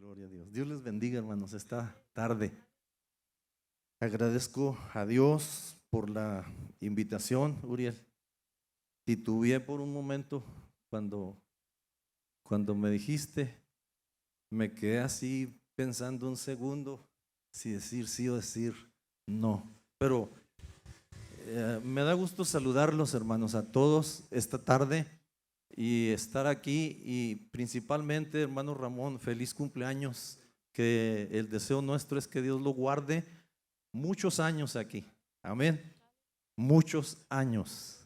Gloria a Dios. Dios les bendiga, hermanos, esta tarde. Agradezco a Dios por la invitación, Uriel. Titubeé por un momento cuando me dijiste, me quedé así pensando un segundo si decir sí o decir no. Pero me da gusto saludarlos, hermanos, a todos esta tarde y estar aquí, y principalmente, hermano Ramón, feliz cumpleaños. Que el deseo nuestro es que Dios lo guarde muchos años aquí. Amén. Muchos años.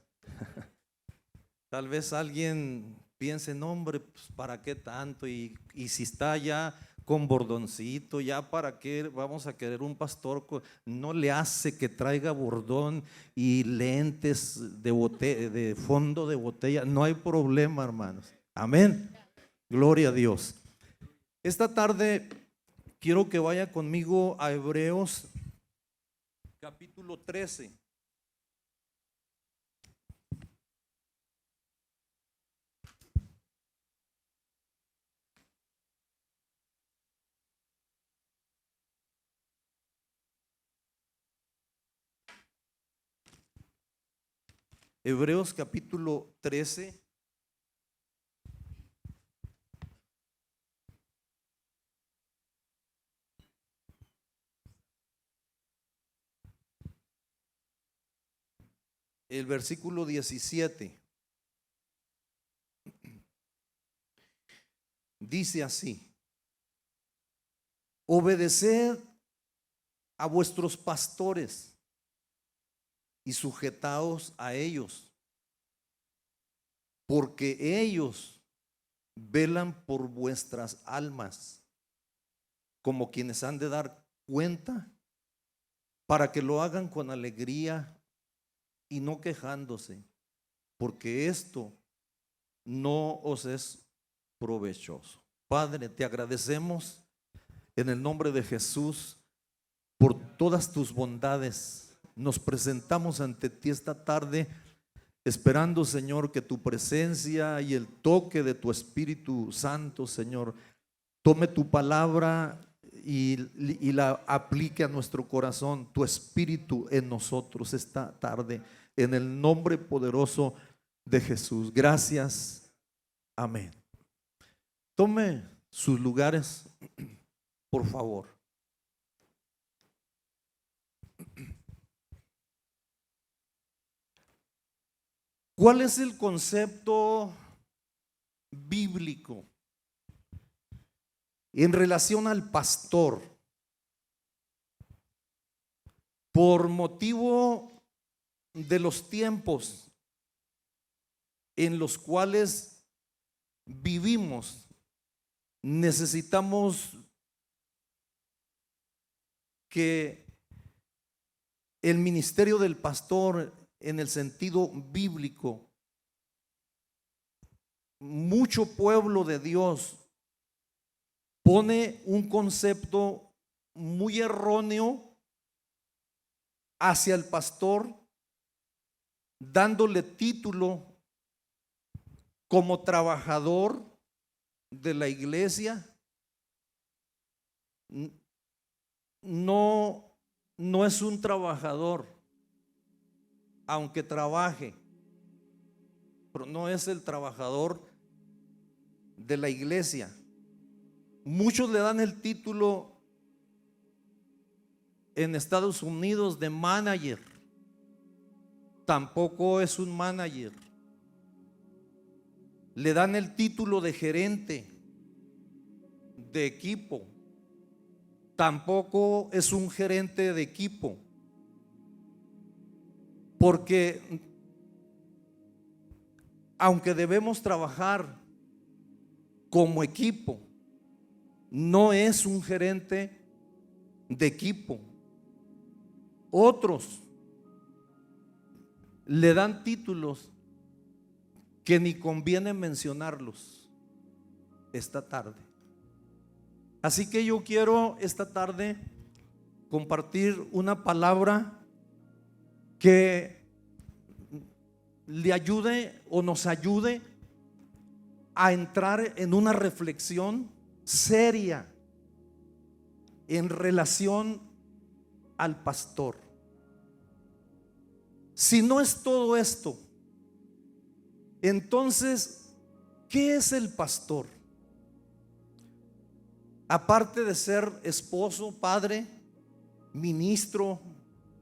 Tal vez alguien piense, no, hombre, pues ¿para qué tanto? Y si está ya con bordoncito, ya para qué vamos a querer un pastor. No le hace que traiga bordón y lentes de fondo de botella. No hay problema, hermanos. Amén. Gloria a Dios. Esta tarde quiero que vaya conmigo a Hebreos capítulo 13. Hebreos capítulo 13. El versículo 17. Dice así: obedeced a vuestros pastores y sujetaos a ellos, porque ellos velan por vuestras almas, como quienes han de dar cuenta, para que lo hagan con alegría y no quejándose, porque esto no os es provechoso. Padre, te agradecemos en el nombre de Jesús por todas tus bondades. Nos presentamos ante ti esta tarde esperando, Señor, que tu presencia y el toque de tu Espíritu Santo, Señor, tome tu palabra y la aplique a nuestro corazón, tu Espíritu en nosotros esta tarde, en el nombre poderoso de Jesús. Gracias. Amén. Tome sus lugares, por favor. ¿Cuál es el concepto bíblico en relación al pastor? Por motivo de los tiempos en los cuales vivimos, necesitamos que el ministerio del pastor, en el sentido bíblico, mucho pueblo de Dios pone un concepto muy erróneo hacia el pastor, dándole título como trabajador de la iglesia. No es un trabajador, aunque trabaje, pero no es el trabajador de la iglesia. Muchos le dan el título en Estados Unidos de manager. Tampoco es un manager. Le dan el título de gerente de equipo. Tampoco es un gerente de equipo. Porque aunque debemos trabajar como equipo, no es un gerente de equipo. Otros le dan títulos que ni conviene mencionarlos esta tarde. Así que yo quiero esta tarde compartir una palabra que le ayude o nos ayude a entrar en una reflexión seria en relación al pastor. Si no es todo esto, entonces, ¿qué es el pastor? Aparte de ser esposo, padre, ministro,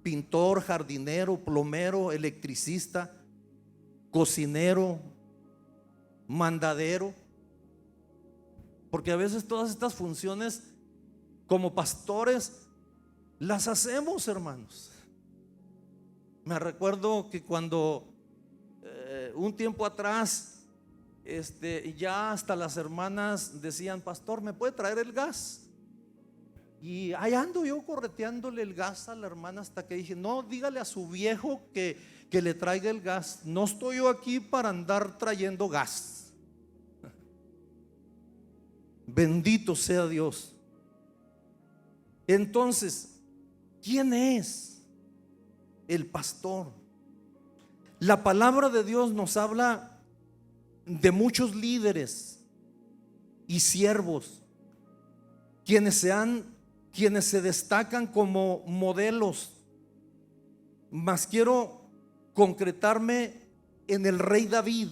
pintor, jardinero, plomero, electricista, cocinero, mandadero, porque a veces todas estas funciones como pastores las hacemos, hermanos. Me recuerdo que cuando un tiempo atrás, ya hasta las hermanas decían: pastor, ¿me puede traer el gas? Y ahí ando yo correteándole el gas a la hermana, hasta que dije: no, dígale a su viejo que le traiga el gas. No estoy yo aquí para andar trayendo gas. Bendito sea Dios. Entonces, ¿quién es el pastor? La palabra de Dios nos habla de muchos líderes y siervos quienes se destacan como modelos, mas quiero concretarme en el rey David,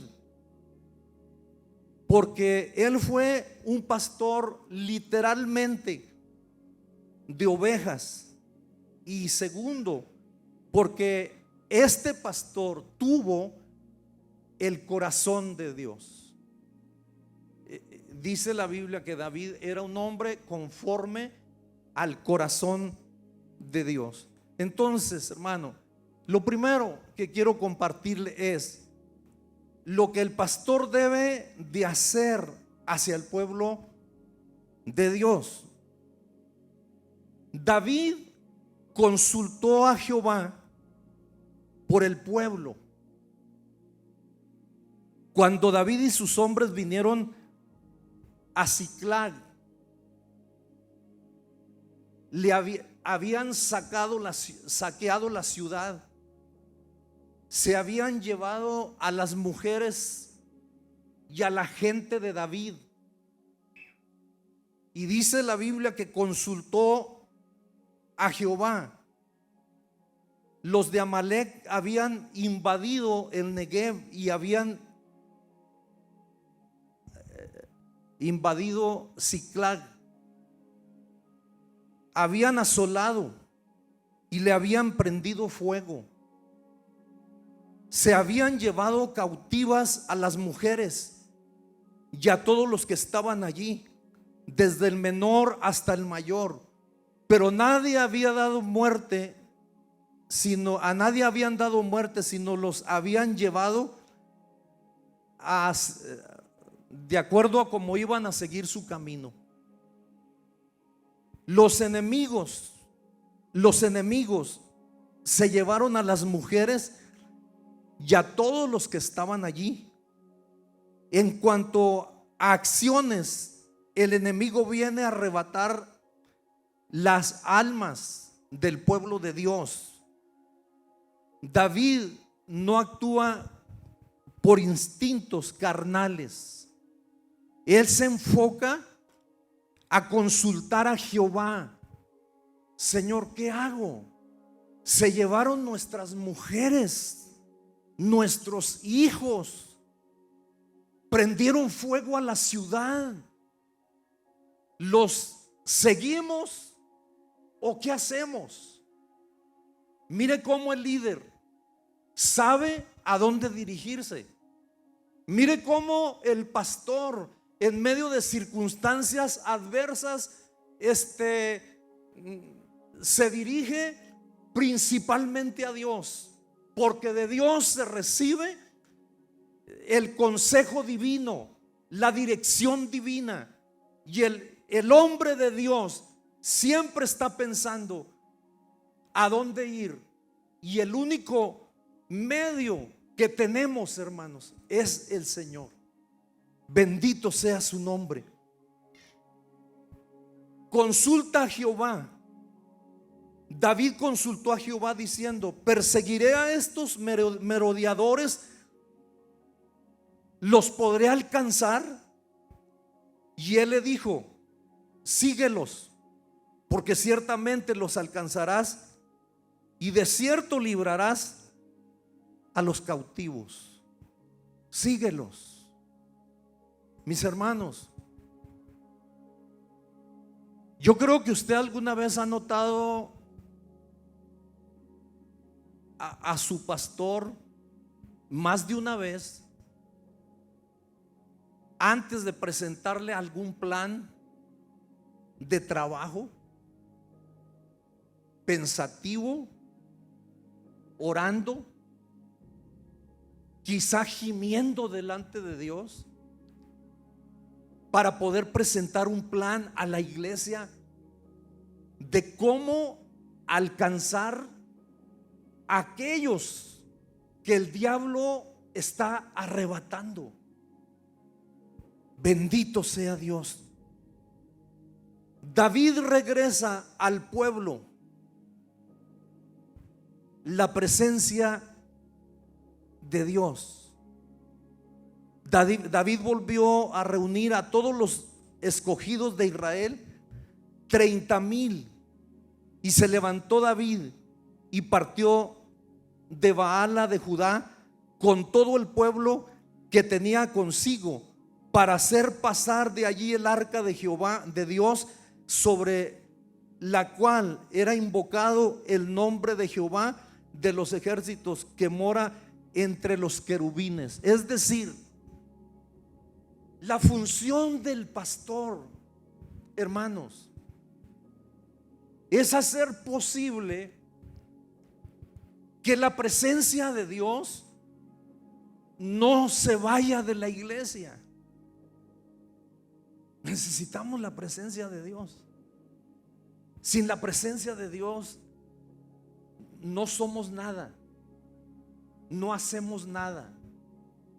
porque él fue un pastor literalmente de ovejas. Y segundo, porque este pastor tuvo el corazón de Dios. Dice la Biblia que David era un hombre conforme al corazón de Dios. Entonces, hermano, lo primero que quiero compartirle es lo que el pastor debe de hacer hacia el pueblo de Dios. David consultó a Jehová por el pueblo. Cuando David y sus hombres vinieron a Siclag, habían saqueado la ciudad, se habían llevado a las mujeres y a la gente de David. Y dice la Biblia que consultó a Jehová. Los de Amalek habían invadido el Negev y habían invadido Siclag, habían asolado y le habían prendido fuego. Se habían llevado cautivas a las mujeres y a todos los que estaban allí, desde el menor hasta el mayor. Pero nadie había dado muerte, a nadie habían dado muerte, sino los habían llevado de acuerdo a cómo iban a seguir su camino. Los enemigos se llevaron a las mujeres y a todos los que estaban allí. En cuanto a acciones, el enemigo viene a arrebatar las almas del pueblo de Dios. David no actúa por instintos carnales. Él se enfoca a consultar a Jehová. Señor, ¿qué hago? Se llevaron nuestras mujeres, nuestros hijos, prendieron fuego a la ciudad. ¿Los seguimos o qué hacemos? Mire cómo el líder sabe a dónde dirigirse. Mire cómo el pastor, en medio de circunstancias adversas, se dirige principalmente a Dios, porque de Dios se recibe el consejo divino, la dirección divina. Y el hombre de Dios siempre está pensando a dónde ir. Y el único medio que tenemos, hermanos, es el Señor. Bendito sea su nombre. Consulta a Jehová. David consultó a Jehová diciendo: perseguiré a estos merodeadores, ¿los podré alcanzar? Y él le dijo: síguelos, porque ciertamente los alcanzarás y de cierto librarás a los cautivos. Síguelos. Mis hermanos, yo creo que usted alguna vez ha notado a su pastor más de una vez antes de presentarle algún plan de trabajo, pensativo, orando, quizá gimiendo delante de Dios para poder presentar un plan a la iglesia de cómo alcanzar a aquellos que el diablo está arrebatando. Bendito sea Dios. David regresa al pueblo la presencia de Dios. David volvió a reunir a todos los escogidos de Israel, 30,000, y se levantó David y partió de Baala de Judá con todo el pueblo que tenía consigo, para hacer pasar de allí el arca de Jehová, de Dios, sobre la cual era invocado el nombre de Jehová de los ejércitos, que mora entre los querubines. Es decir, la función del pastor, hermanos, es hacer posible que la presencia de Dios no se vaya de la iglesia. Necesitamos la presencia de Dios. Sin la presencia de Dios no somos nada, no hacemos nada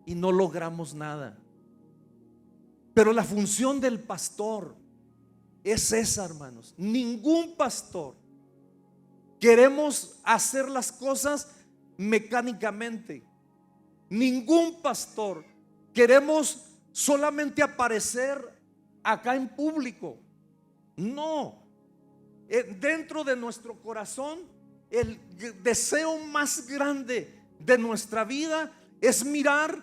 y no logramos nada. Pero la función del pastor es esa, hermanos. Ningún pastor queremos hacer las cosas mecánicamente. Ningún pastor queremos solamente aparecer acá en público. No. Dentro de nuestro corazón, el deseo más grande de nuestra vida es mirar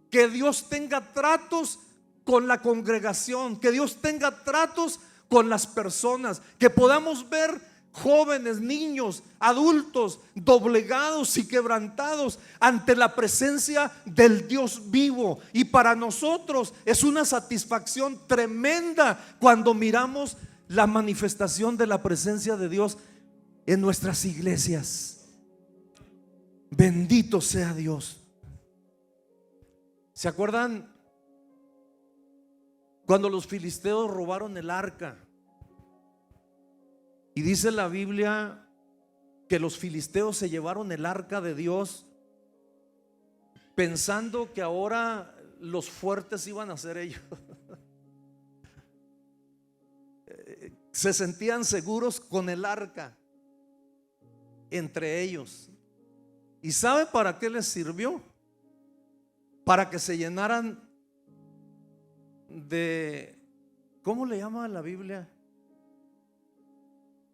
que Dios tenga tratos con la congregación, que Dios tenga tratos con las personas, que podamos ver jóvenes, niños, adultos doblegados y quebrantados ante la presencia del Dios vivo. Y para nosotros es una satisfacción tremenda cuando miramos la manifestación de la presencia de Dios en nuestras iglesias. Bendito sea Dios. ¿Se acuerdan cuando los filisteos robaron el arca? Y dice la Biblia que los filisteos se llevaron el arca de Dios pensando que ahora los fuertes iban a ser ellos. Se sentían seguros con el arca entre ellos. ¿Y sabe para qué les sirvió? Para que se llenaran de, ¿cómo le llama la Biblia?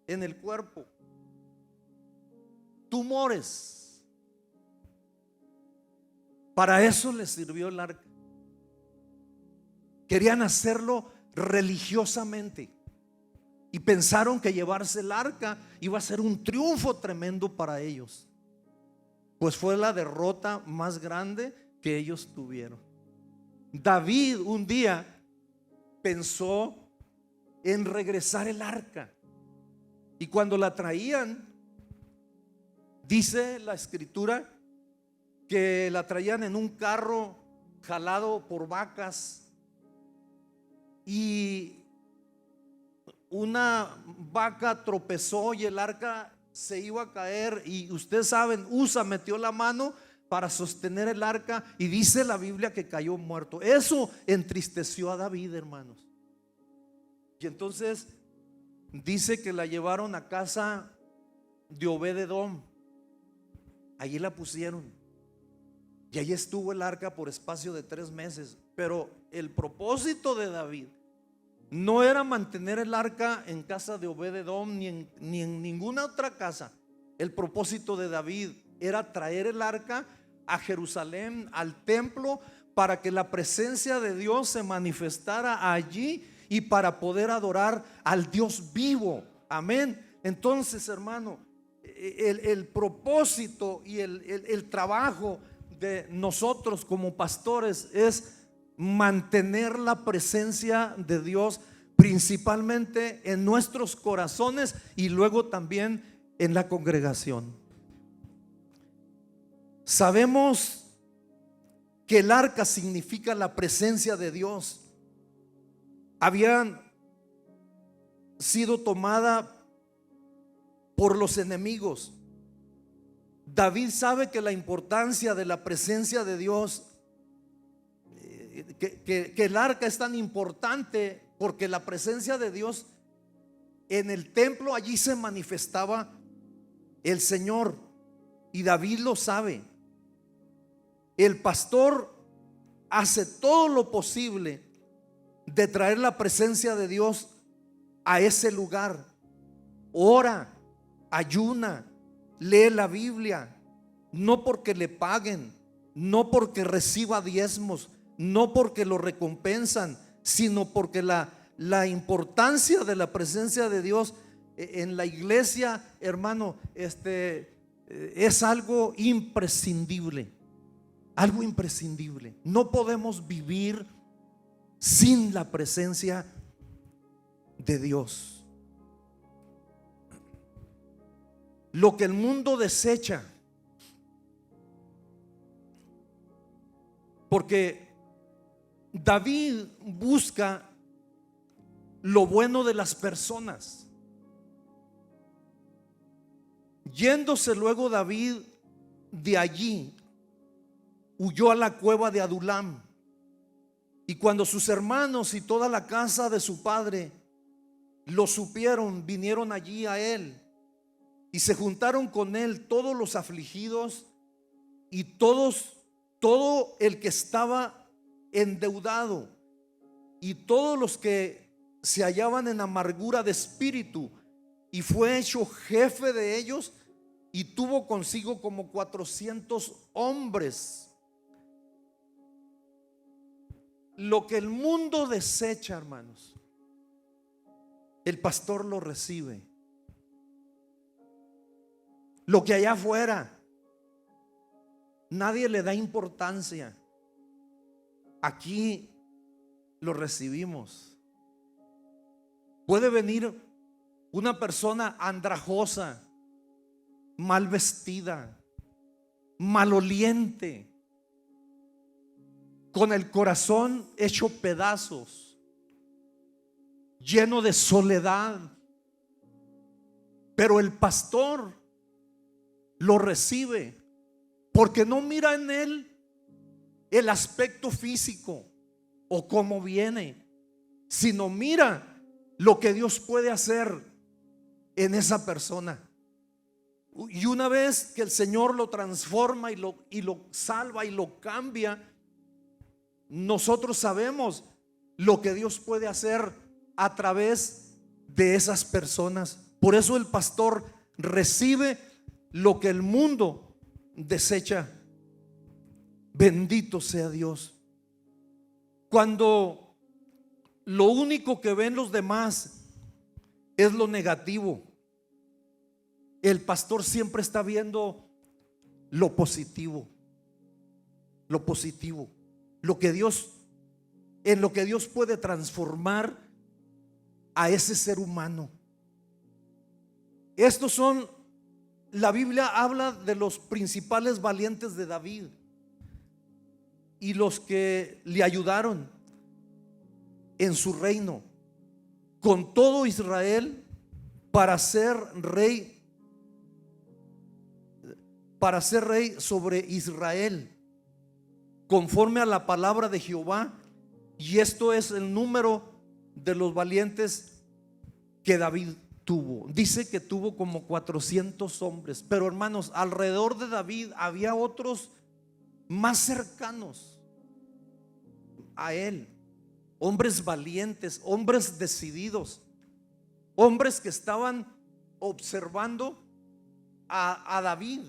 En el cuerpo, tumores. Para eso les sirvió el arca. Querían hacerlo religiosamente y pensaron que llevarse el arca iba a ser un triunfo tremendo para ellos. Pues fue la derrota más grande que ellos tuvieron. David un día pensó en regresar el arca. Y cuando la traían, dice la escritura que la traían en un carro jalado por vacas, y una vaca tropezó y el arca se iba a caer, y ustedes saben, Usa metió la mano para sostener el arca y dice la Biblia que cayó muerto. Eso entristeció a David, hermanos. Y entonces dice que la llevaron a casa de Obed-edom. Allí la pusieron y allí estuvo el arca por espacio de 3 meses. Pero el propósito de David no era mantener el arca en casa de Obed-edom ni en ninguna otra casa. El propósito de David era traer el arca a Jerusalén, al templo, para que la presencia de Dios se manifestara allí y para poder adorar al Dios vivo. Amén. Entonces, hermano, el propósito y el trabajo de nosotros como pastores es mantener la presencia de Dios principalmente en nuestros corazones y luego también en la congregación. Sabemos que el arca significa la presencia de Dios. Habían sido tomada por los enemigos. David sabe que la importancia de la presencia de Dios, que el arca es tan importante porque la presencia de Dios en el templo, allí se manifestaba el Señor, y David lo sabe. El pastor hace todo lo posible de traer la presencia de Dios a ese lugar. Ora, ayuna, lee la Biblia, no porque le paguen, no porque reciba diezmos, no porque lo recompensan, sino porque la importancia de la presencia de Dios en la iglesia, hermano, es algo imprescindible. Algo imprescindible. No podemos vivir sin la presencia de Dios. Lo que el mundo desecha, porque David busca lo bueno de las personas. Yéndose luego David de allí, huyó a la cueva de Adulam. Y cuando sus hermanos y toda la casa de su padre lo supieron, vinieron allí a él y se juntaron con él todos los afligidos y todo el que estaba endeudado y todos los que se hallaban en amargura de espíritu, y fue hecho jefe de ellos y tuvo consigo como 400 hombres. Lo que el mundo desecha, hermanos, el pastor lo recibe. Lo que allá afuera nadie le da importancia, aquí lo recibimos. Puede venir una persona andrajosa, mal vestida, maloliente, con el corazón hecho pedazos, lleno de soledad, pero el pastor lo recibe porque no mira en él el aspecto físico o cómo viene, sino mira lo que Dios puede hacer en esa persona. Y una vez que el Señor lo transforma y lo salva y lo cambia, nosotros sabemos lo que Dios puede hacer a través de esas personas. Por eso el pastor recibe lo que el mundo desecha. Bendito sea Dios. Cuando lo único que ven los demás es lo negativo, el pastor siempre está viendo lo positivo. Lo positivo. En lo que Dios puede transformar a ese ser humano. La Biblia habla de los principales valientes de David y los que le ayudaron en su reino con todo Israel para ser rey sobre Israel, conforme a la palabra de Jehová. Y esto es el número de los valientes que David tuvo. Dice que tuvo como 400 hombres. Pero hermanos, alrededor de David había otros más cercanos a él. hombres valientes, hombres decididos, hombres que estaban observando a David,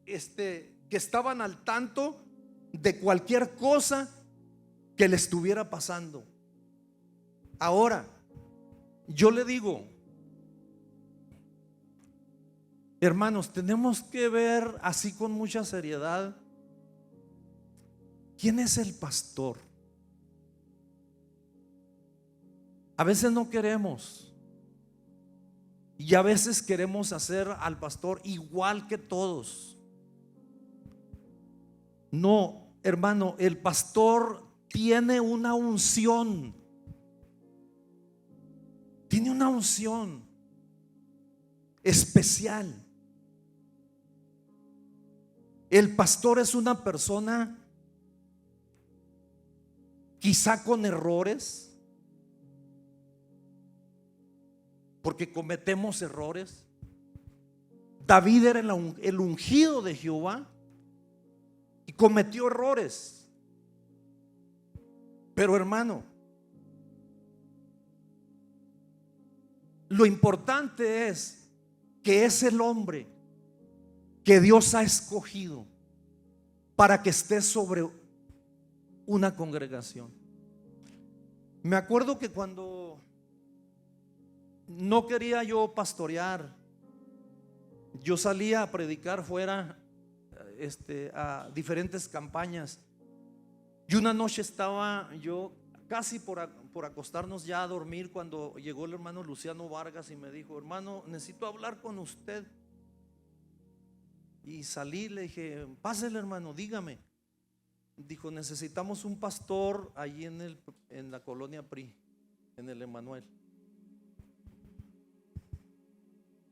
que estaban al tanto de cualquier cosa que le estuviera pasando. Ahora, yo le digo, hermanos, tenemos que ver así con mucha seriedad quién es el pastor. A veces no queremos, y a veces queremos hacer al pastor igual que todos. No, hermano, el pastor tiene una unción. Tiene una unción especial. El pastor es una persona quizá con errores, porque cometemos errores. David era el ungido de Jehová y cometió errores. Pero hermano, lo importante es que es el hombre que Dios ha escogido para que esté sobre una congregación. Me acuerdo que cuando no quería yo pastorear, yo salía a predicar fuera, a diferentes campañas, y una noche estaba yo casi por acostarnos ya a dormir cuando llegó el hermano Luciano Vargas y me dijo: hermano, necesito hablar con usted. Y salí, le dije: pásele, hermano, dígame. Dijo: necesitamos un pastor allí en la colonia PRI, en el Emanuel.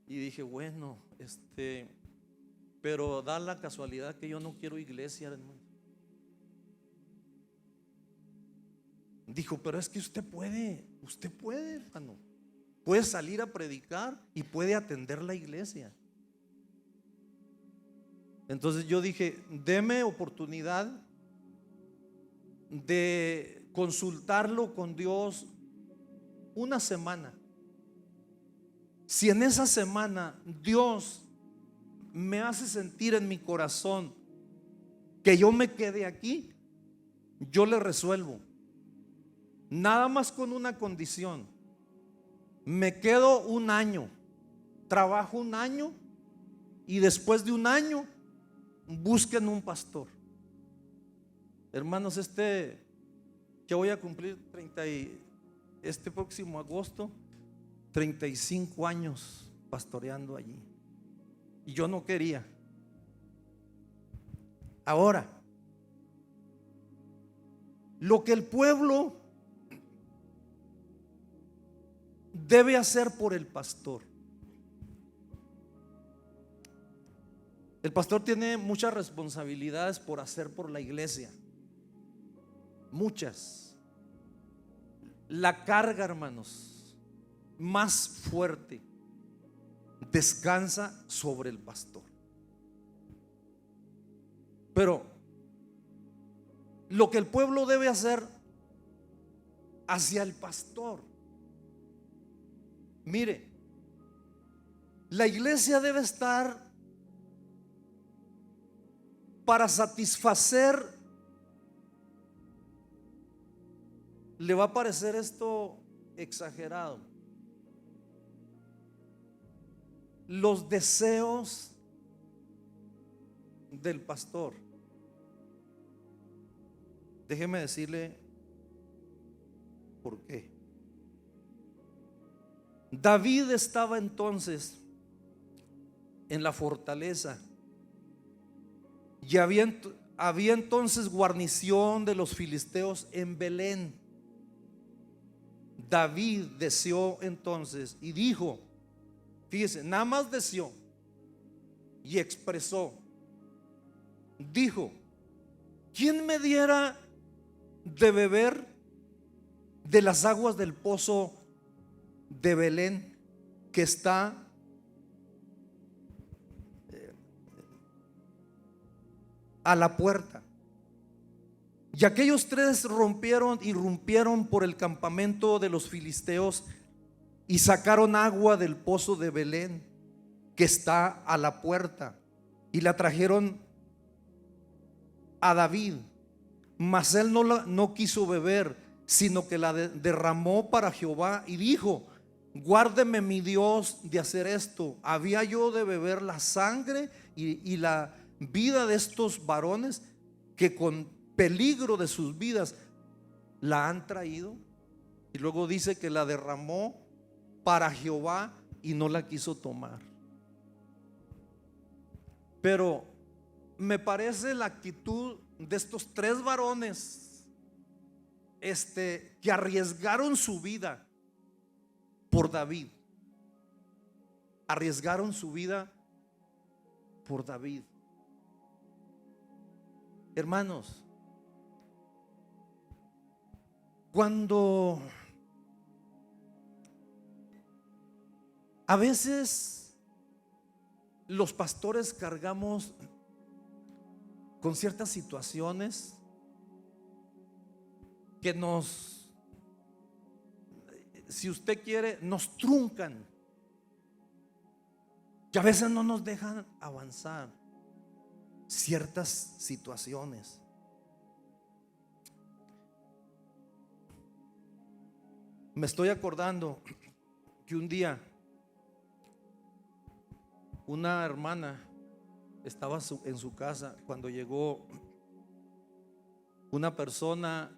Y dije: bueno, pero da la casualidad que yo no quiero iglesia, hermano. Dijo: pero es que usted puede, hermano, puede salir a predicar y puede atender la iglesia. Entonces yo dije: deme oportunidad de consultarlo con Dios una semana. Si en esa semana Dios me hace sentir en mi corazón que yo me quede aquí, yo le resuelvo. Nada más con una condición: me quedo un año, trabajo un año, y después de un año busquen un pastor. Hermanos, que voy a cumplir este próximo agosto 35 años pastoreando allí, y yo no quería. Ahora, lo que el pueblo debe hacer por el pastor. El pastor tiene muchas responsabilidades por hacer por la iglesia. Muchas. La carga, hermanos, más fuerte descansa sobre el pastor. Pero lo que el pueblo debe hacer hacia el pastor, mire, la iglesia debe estar para satisfacer. Le va a parecer esto exagerado, los deseos del pastor. Déjeme decirle por qué. David estaba entonces en la fortaleza, y había entonces guarnición de los filisteos en Belén. David deseó entonces y dijo, fíjese, nada más deseó y expresó, dijo: ¿quién me diera de beber de las aguas del pozo de Belén, que está a la puerta? Y aquellos tres irrumpieron por el campamento de los filisteos y sacaron agua del pozo de Belén, que está a la puerta, y la trajeron a David. Mas él no quiso beber, sino que la derramó para Jehová y dijo: guárdeme mi Dios de hacer esto. ¿Había yo de beber la sangre y la vida de estos varones que con peligro de sus vidas la han traído? Y luego dice que la derramó para Jehová y no la quiso tomar. Pero me parece la actitud de estos tres varones que arriesgaron su vida por David. Arriesgaron su vida por David. Hermanos, cuando a veces los pastores cargamos con ciertas situaciones que si usted quiere, nos truncan, que a veces no nos dejan avanzar ciertas situaciones. Me estoy acordando que un día una hermana estaba en su casa cuando llegó una persona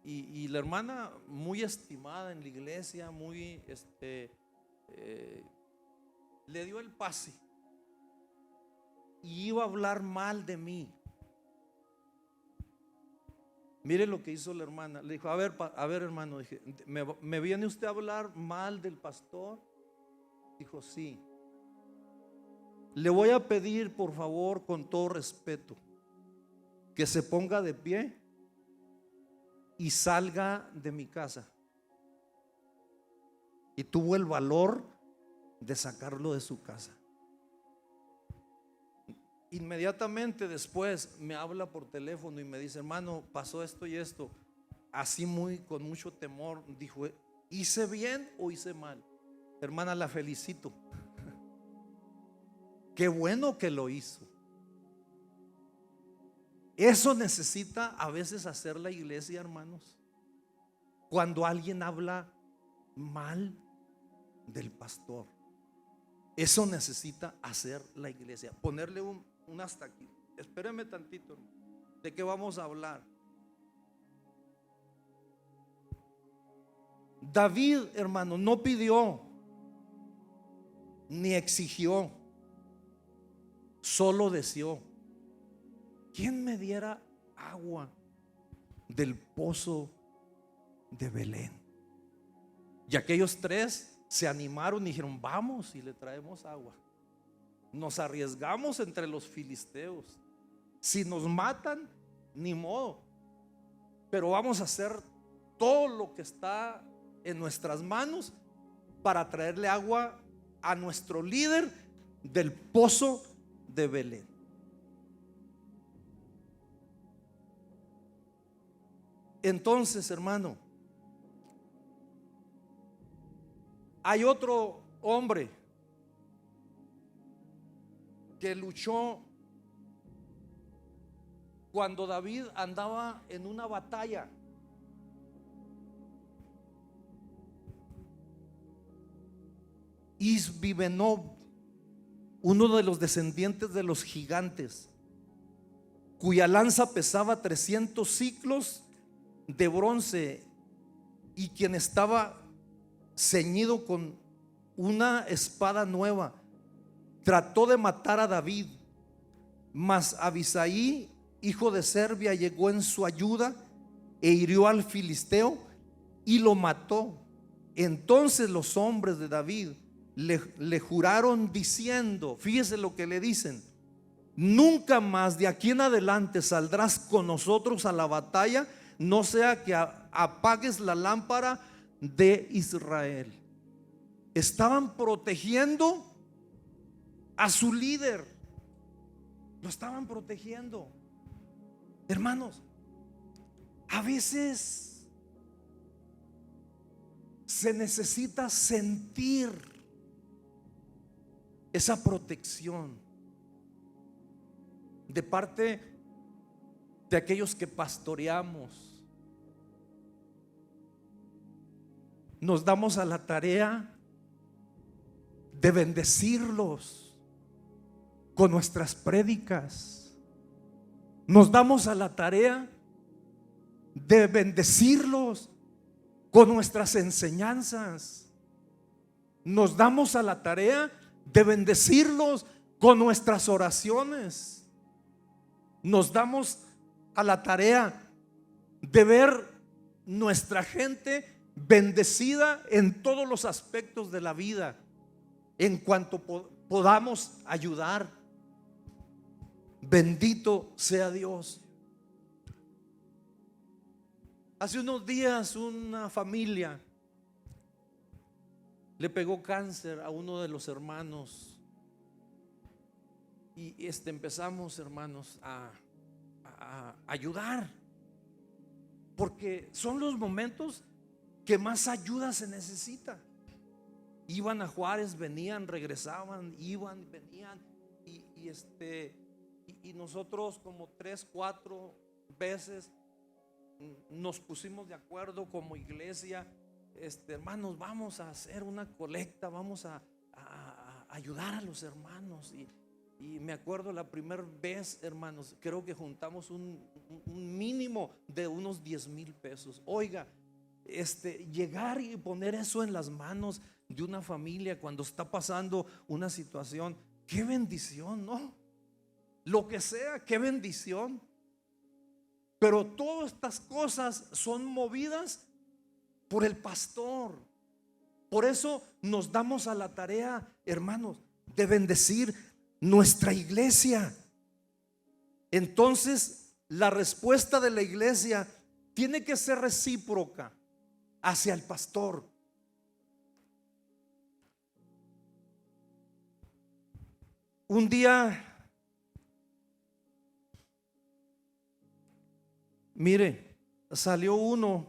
y la hermana, muy estimada en la iglesia, muy le dio el pase y iba a hablar mal de mí. Mire lo que hizo la hermana. Le dijo: a ver hermano, dije, ¿me viene usted a hablar mal del pastor? Dijo: sí. Le voy a pedir, por favor, con todo respeto, que se ponga de pie y salga de mi casa. Y tuvo el valor de sacarlo de su casa. Inmediatamente después me habla por teléfono y me dice: hermano, pasó esto y esto. Así con mucho temor, dijo: ¿hice bien o hice mal? Hermana, la felicito. Qué bueno que lo hizo. Eso necesita a veces hacer la iglesia, hermanos. Cuando alguien habla mal del pastor, eso necesita hacer la iglesia. Ponerle un hasta aquí. Espéreme tantito, hermano. ¿De qué vamos a hablar? David, hermano, no pidió ni exigió, solo deseó: ¿quién me diera agua del pozo de Belén? Y aquellos tres se animaron y dijeron: vamos y le traemos agua. Nos arriesgamos entre los filisteos. Si nos matan, ni modo, pero vamos a hacer todo lo que está en nuestras manos para traerle agua a nuestro líder del pozo de Belén. Entonces, hermano, hay otro hombre que luchó cuando David andaba en una batalla. Isbibenob, uno de los descendientes de los gigantes, cuya lanza pesaba 300 siclos de bronce y quien estaba ceñido con una espada nueva, trató de matar a David, mas Abisai, hijo de Serbia, llegó en su ayuda e hirió al filisteo y lo mató. Entonces los hombres de David le juraron diciendo, fíjese lo que le dicen: nunca más de aquí en adelante saldrás con nosotros a la batalla, no sea que apagues la lámpara de Israel. Estaban protegiendo a su líder, lo estaban protegiendo. Hermanos, A veces se necesita sentir esa protección de parte de aquellos que pastoreamos. Nos damos a la tarea de bendecirlos con nuestras prédicas. Nos damos a la tarea de bendecirlos con nuestras enseñanzas. Nos damos a la tarea de bendecirlos con nuestras oraciones. Nos damos a la tarea de ver nuestra gente bendecida en todos los aspectos de la vida, en cuanto podamos ayudar. Bendito sea Dios. Hace unos días una familia le pegó cáncer a uno de los hermanos y empezamos, hermanos, a ayudar, porque son los momentos que más ayuda se necesita. Iban a Juárez, venían, regresaban, iban, venían y nosotros como 3, 4 veces nos pusimos de acuerdo como iglesia. Hermanos, vamos a hacer una colecta, vamos a ayudar a los hermanos. Y me acuerdo la primera vez, hermanos, creo que juntamos un mínimo de unos 10,000 pesos. Oiga, llegar y poner eso en las manos de una familia cuando está pasando una situación, qué bendición, ¿no? Lo que sea, qué bendición. Pero todas estas cosas son movidas por el pastor. Por eso nos damos a la tarea, hermanos, de bendecir nuestra iglesia. Entonces, la respuesta de la iglesia tiene que ser recíproca hacia el pastor. Un día, mire, salió uno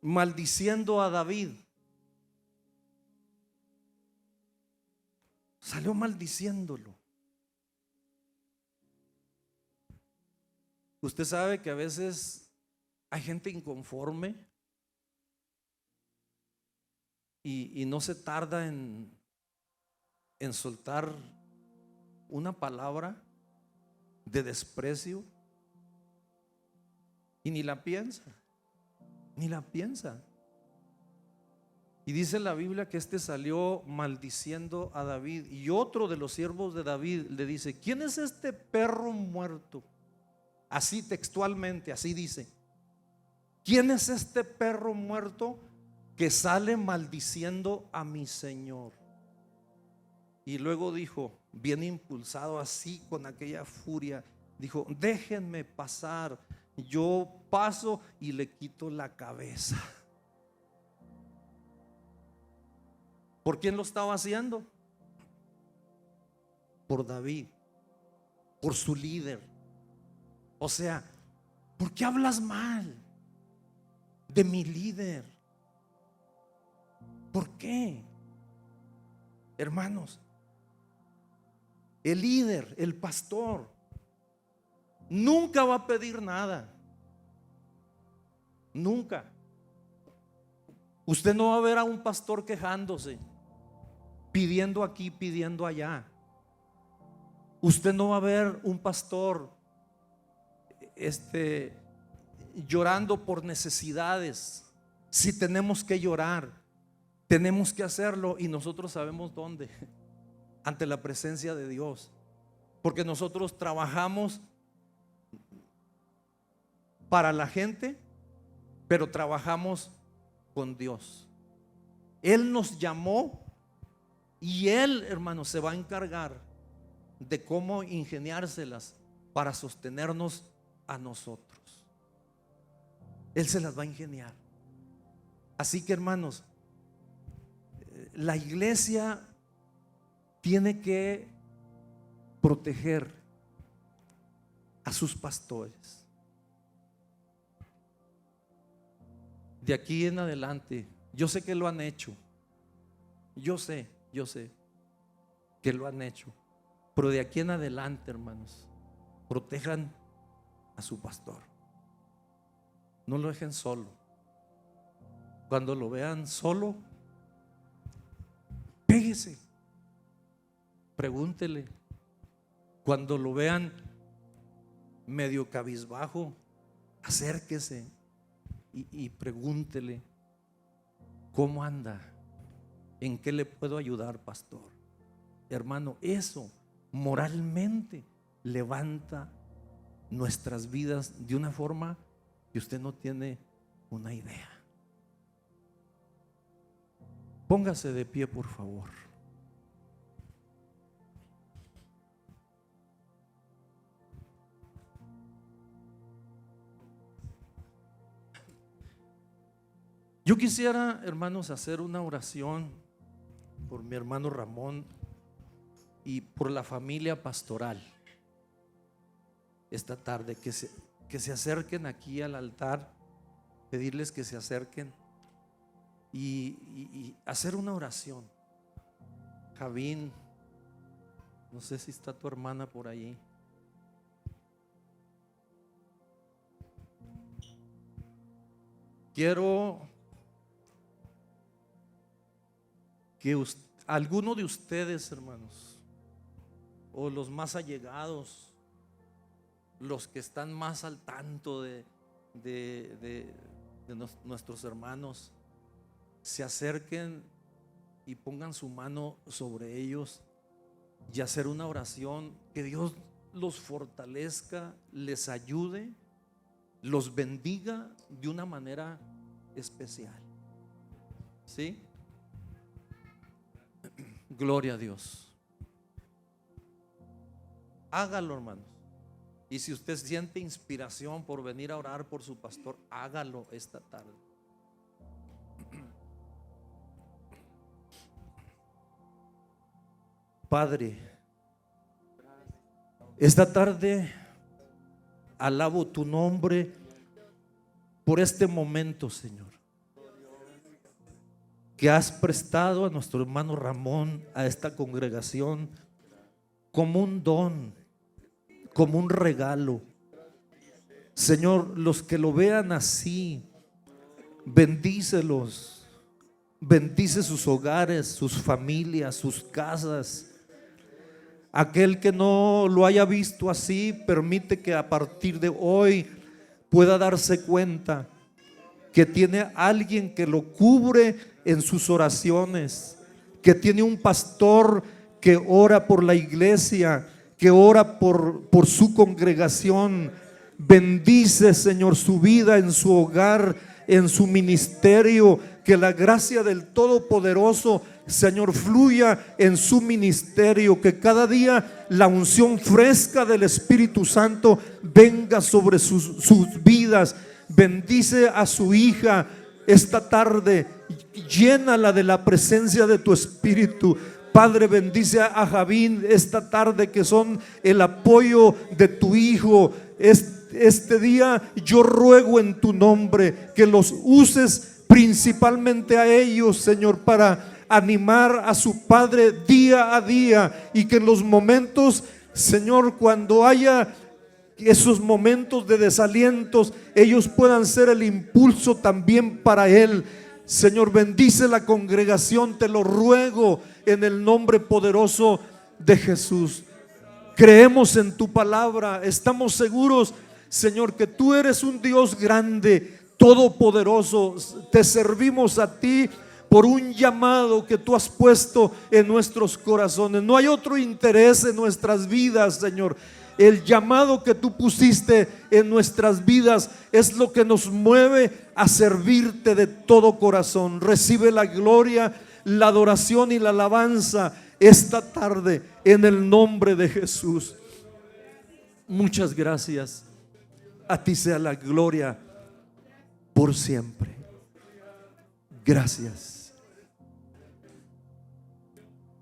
maldiciendo a David. Salió maldiciéndolo. Usted sabe que a veces hay gente inconforme y no se tarda en soltar una palabra de desprecio y ni la piensa. Y dice la Biblia que salió maldiciendo a David. Y otro de los siervos de David le dice: ¿quién es este perro muerto? Así textualmente, así dice: ¿quién es este perro muerto que sale maldiciendo a mi Señor? Y luego dijo, bien impulsado así con aquella furia, dijo: déjenme pasar, yo paso y le quito la cabeza. ¿Por quién lo estaba haciendo? Por David, por su líder. O sea, ¿por qué hablas mal de mi líder? ¿Por qué? Hermanos, el líder, el pastor, nunca va a pedir nada. Nunca. Usted no va a ver a un pastor quejándose, pidiendo aquí, pidiendo allá. Usted no va a ver un pastor llorando por necesidades. Si tenemos que llorar, tenemos que hacerlo, y nosotros sabemos dónde: ante la presencia de Dios. Porque nosotros trabajamos para la gente, pero trabajamos con Dios. Él nos llamó y Él, hermanos, se va a encargar de cómo ingeniárselas para sostenernos a nosotros. Él se las va a ingeniar. Así que, hermanos, la iglesia tiene que proteger a sus pastores. de aquí en adelante, yo sé que lo han hecho, yo sé que lo han hecho, pero de aquí en adelante, hermanos, protejan a su pastor, no lo dejen solo. Cuando lo vean solo, péguese, pregúntele. Cuando lo vean medio cabizbajo, acérquese y pregúntele: ¿cómo anda? ¿En qué le puedo ayudar, pastor? Hermano, eso moralmente levanta nuestras vidas de una forma que usted no tiene una idea. Póngase de pie, por favor. Yo quisiera, hermanos, hacer una oración por mi hermano Ramón y por la familia pastoral esta tarde, que se acerquen aquí al altar, pedirles que se acerquen y hacer una oración. Javín, no sé si está tu hermana por allí. Quiero que alguno de ustedes, hermanos, o los más allegados, los que están más al tanto de nuestros hermanos, se acerquen y pongan su mano sobre ellos y hacer una oración, que Dios los fortalezca, les ayude, los bendiga de una manera especial. ¿Sí? Gloria a Dios. Hágalo, hermanos. Y si usted siente inspiración por venir a orar por su pastor, hágalo esta tarde. Padre, esta tarde alabo tu nombre por este momento, Señor, que has prestado a nuestro hermano Ramón, a esta congregación, como un don, como un regalo. Señor, los que lo vean así, bendícelos, bendice sus hogares, sus familias, sus casas. Aquel que no lo haya visto así, permite que a partir de hoy pueda darse cuenta que tiene alguien que lo cubre en sus oraciones, que tiene un pastor que ora por la iglesia, que ora por su congregación. Bendice, Señor, su vida en su hogar, en su ministerio. Que la gracia del Todopoderoso, Señor, fluya en su ministerio. Que cada día la unción fresca del Espíritu Santo venga sobre sus vidas. Bendice a su hija esta tarde, llénala de la presencia de tu Espíritu. Padre, bendice a Javín esta tarde, que son el apoyo de tu hijo. Este día yo ruego en tu nombre que los uses principalmente a ellos, Señor, para animar a su padre día a día, y que en los momentos, Señor, cuando haya esos momentos de desalientos, ellos puedan ser el impulso también para él. Señor, bendice la congregación, te lo ruego en el nombre poderoso de Jesús. Creemos en tu palabra, estamos seguros, Señor, que tú eres un Dios grande, todopoderoso. Te servimos a ti por un llamado que tú has puesto en nuestros corazones. No hay otro interés en nuestras vidas, Señor. El llamado que tú pusiste en nuestras vidas es lo que nos mueve a servirte de todo corazón. Recibe la gloria, la adoración y la alabanza esta tarde en el nombre de Jesús. Muchas gracias. A ti sea la gloria por siempre. Gracias.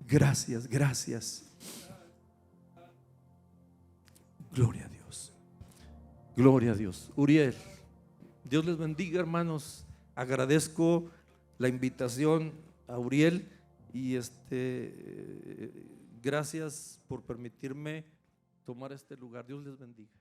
Gracias, gracias. Gloria a Dios. Gloria a Dios. Uriel, Dios les bendiga, hermanos. agradezco la invitación a Uriel y gracias por permitirme tomar este lugar. Dios les bendiga.